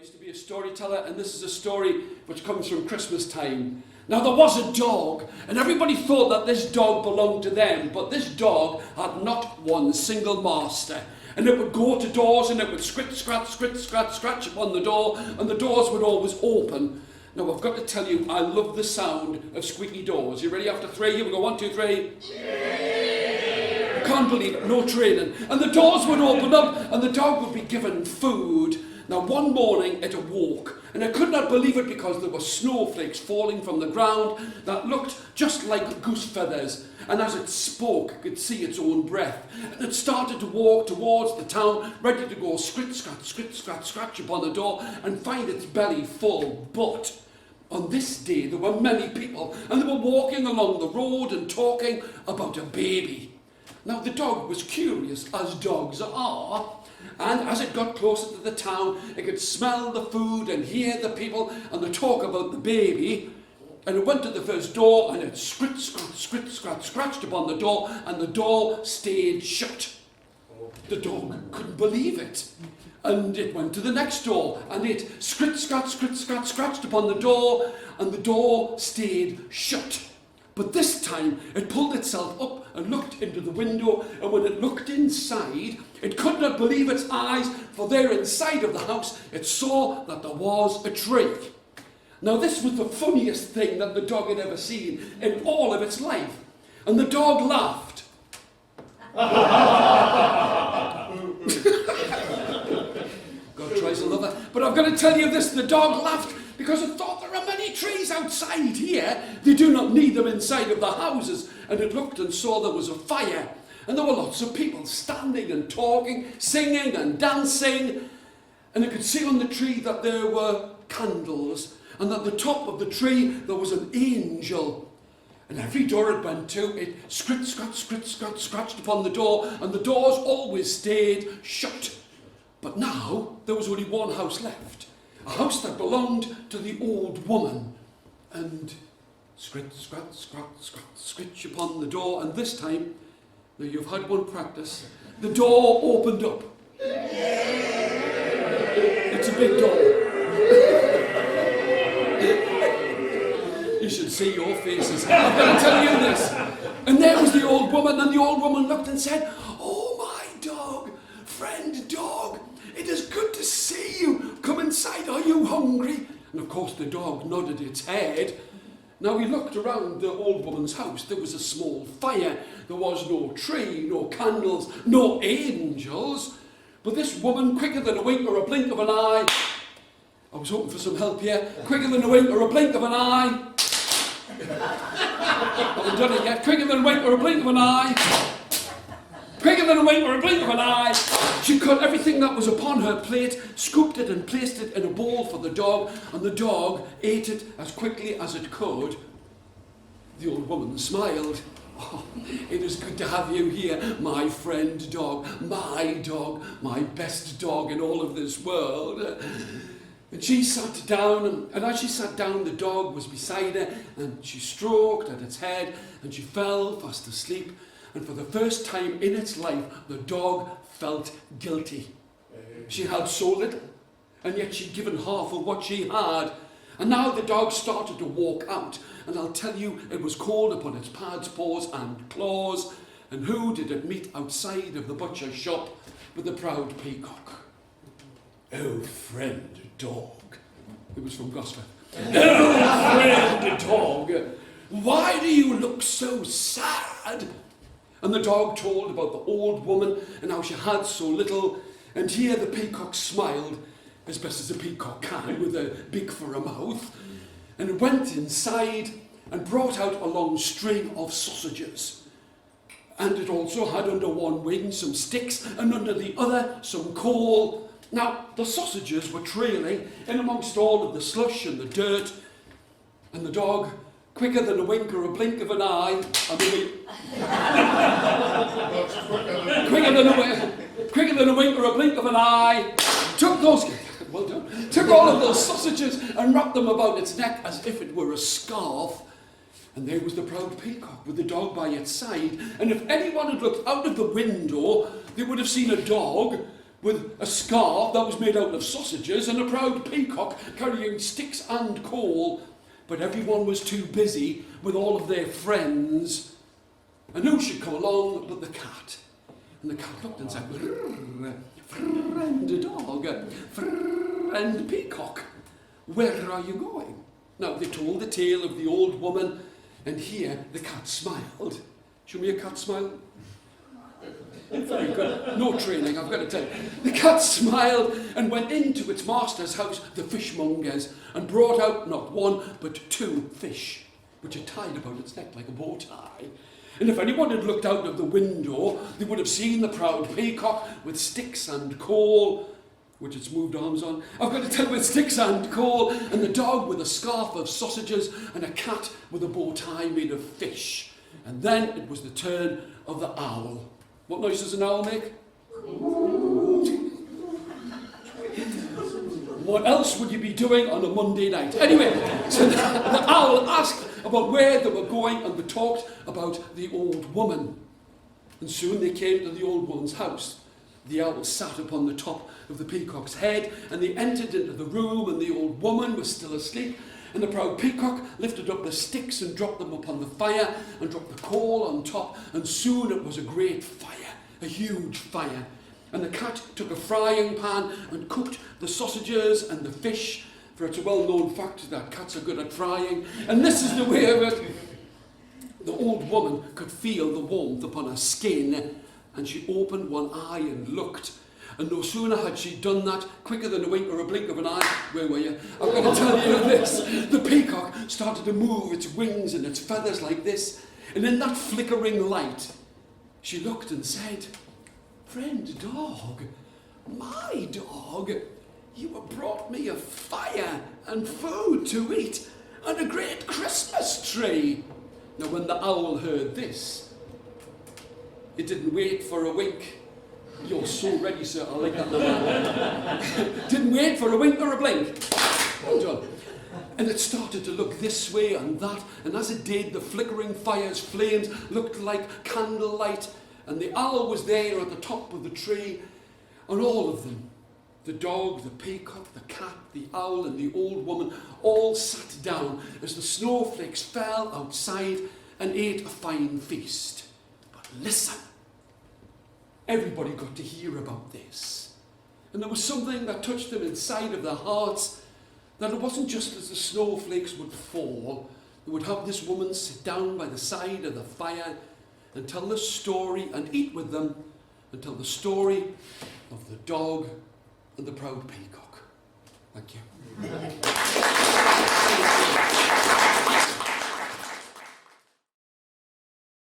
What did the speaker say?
used to be a storyteller, and this is a story which comes from Christmas time. Now there was a dog, and everybody thought that this dog belonged to them, but this dog had not one single master. And it would go to doors and it would scratch upon the door, and the doors would always open. Now I've got to tell you, I love the sound of squeaky doors. You ready? After three, here we go. 1, 2, 3. I can't believe it, no training. And the doors would open up and the dog would be given food. Now one morning it awoke, and I could not believe it because there were snowflakes falling from the ground that looked just like goose feathers. And as it spoke, I could see its own breath. And it started to walk towards the town, ready to go scratch upon the door and find its belly full. But on this day there were many people, and they were walking along the road and talking about a baby. Now the dog was curious, as dogs are, and as it got closer to the town, it could smell the food and hear the people and the talk about the baby. And it went to the first door, and it scratched upon the door, and the door stayed shut. The dog couldn't believe it. And it went to the next door, and it scratched upon the door, and the door stayed shut. But this time, it pulled itself up and looked into the window, and when it looked inside, it could not believe its eyes, for there inside of the house, it saw that there was a tree. Now this was the funniest thing that the dog had ever seen in all of its life. And the dog laughed. God tries another. But I've got to tell you this, the dog laughed because it thought there are many trees outside here. They do not need them inside of the houses. And it looked and saw there was a fire. And there were lots of people standing and talking, singing and dancing. And it could see on the tree that there were candles. And at the top of the tree there was an angel. And every door it went to, it scratched upon the door, and the doors always stayed shut. But now there was only one house left, a house that belonged to the old woman. And scratch upon the door, and this time, now you've had one practice, the door opened up. It's a big door. You should see your faces. I've got to tell you this. And there was the old woman, and the old woman looked and said, "Oh, my dog, friend dog, it is good to see you. Come inside, are you hungry?" And of course the dog nodded its head. Now we looked around the old woman's house. There was a small fire. There was no tree, no candles, no angels. But this woman, quicker than a wink or a blink of an eye, I was hoping for some help here, quicker than a wink or a blink of an eye, I haven't done it yet. Quicker than a wink or a blink of an eye. Quicker than a wink or a blink of an eye. She cut everything that was upon her plate, scooped it and placed it in a bowl for the dog, and the dog ate it as quickly as it could. The old woman smiled. "Oh, it is good to have you here, my friend dog, my best dog in all of this world." And she sat down, and as she sat down, the dog was beside her, and she stroked at its head, and she fell fast asleep. And for the first time in its life, the dog felt guilty. She had so little, and yet she'd given half of what she had. And now the dog started to walk out, and I'll tell you, it was cold upon its pads, paws, and claws. And who did it meet outside of the butcher's shop but the proud Peacock? "Oh, friend dog," it was from Gosford. "Oh, friend dog, why do you look so sad?" And the dog told about the old woman and how she had so little. And here the peacock smiled, as best as a peacock can, with a big for a mouth, and went inside and brought out a long string of sausages. And it also had under one wing some sticks, and under the other some coal. Now, the sausages were trailing in amongst all of the slush and the dirt, and the dog, quicker than a wink or a blink of an eye, quicker than a wink or a blink of an eye, took all of those sausages and wrapped them about its neck as if it were a scarf. And there was the proud peacock with the dog by its side, and if anyone had looked out of the window, they would have seen a dog with a scarf that was made out of sausages and a proud peacock carrying sticks and coal. But everyone was too busy with all of their friends. And who should come along but the cat? And the cat looked and said, friend dog, friend peacock, where are you going? Now they told the tale of the old woman, and here the cat smiled. Show me a cat smile. Very good. No training, I've got to tell you. The cat smiled and went into its master's house, the fishmonger's, and brought out not one but 2 fish, which had tied about its neck like a bow tie. And if anyone had looked out of the window, they would have seen the proud peacock with sticks and coal, which it's moved arms on. I've got to tell you, with sticks and coal, and the dog with a scarf of sausages, and a cat with a bow tie made of fish. And then it was the turn of the owl. What noise does an owl make? What else would you be doing on a Monday night? Anyway, so the owl asked about where they were going, and they talked about the old woman. And soon they came to the old woman's house. The owl sat upon the top of the peacock's head, and they entered into the room, and the old woman was still asleep. And the proud peacock lifted up the sticks and dropped them upon the fire and dropped the coal on top, and soon it was a great fire, a huge fire. And the cat took a frying pan and cooked the sausages and the fish, for it's a well-known fact that cats are good at frying. And this is the way of it. The old woman could feel the warmth upon her skin, and she opened one eye and looked. And no sooner had she done that, quicker than a wink or a blink of an eye, where were you? I've got to tell you this. The peacock started to move its wings and its feathers like this. And in that flickering light, she looked and said, friend dog, my dog, you have brought me a fire and food to eat and a great Christmas tree. Now when the owl heard this, it didn't wait for a wink. You're so ready, sir. I like that number. Didn't wait for a wink or a blink. Well done. And it started to look this way and that, and as it did, the flickering fire's flames looked like candlelight, and the owl was there at the top of the tree, and all of them, the dog, the peacock, the cat, the owl, and the old woman, all sat down as the snowflakes fell outside and ate a fine feast. But listen. Everybody got to hear about this. And there was something that touched them inside of their hearts, that it wasn't just as the snowflakes would fall. They would have this woman sit down by the side of the fire and tell the story and eat with them and tell the story of the dog and the proud peacock. Thank you.